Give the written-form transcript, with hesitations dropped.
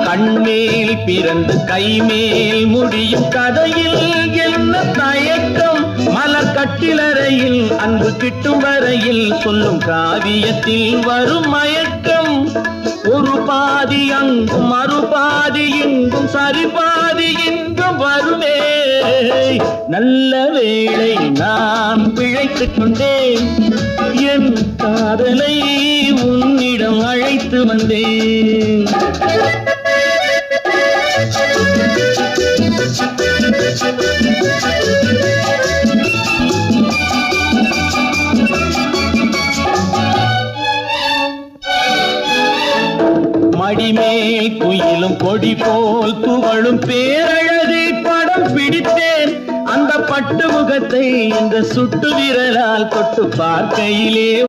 கண்மேல் பிறந்து கைமேல் முடியும் கதையில் என்ன தயக்கம்? மலர் கட்டிலறையில் அன்பு கிட்டும் வரையில் சொல்லும் காவியத்தில் வரும் மயக்கம். ஒரு பாதி அங்கும் மறுபாதி இங்கும் சரிபாதி இங்கும் வருமே. நல்ல வேளை நான் பிழைத்துக் கொண்டேன், என் காதலை உன்னிடம் அழைத்து வந்தேன். மடிமேல் குயிலும் கொடி போல் துவளும் பேரழகை படம் பிடித்தேன். அந்த பட்டு முகத்தை இந்த சுட்டு விரலால் தொட்டு பார்க்கையிலே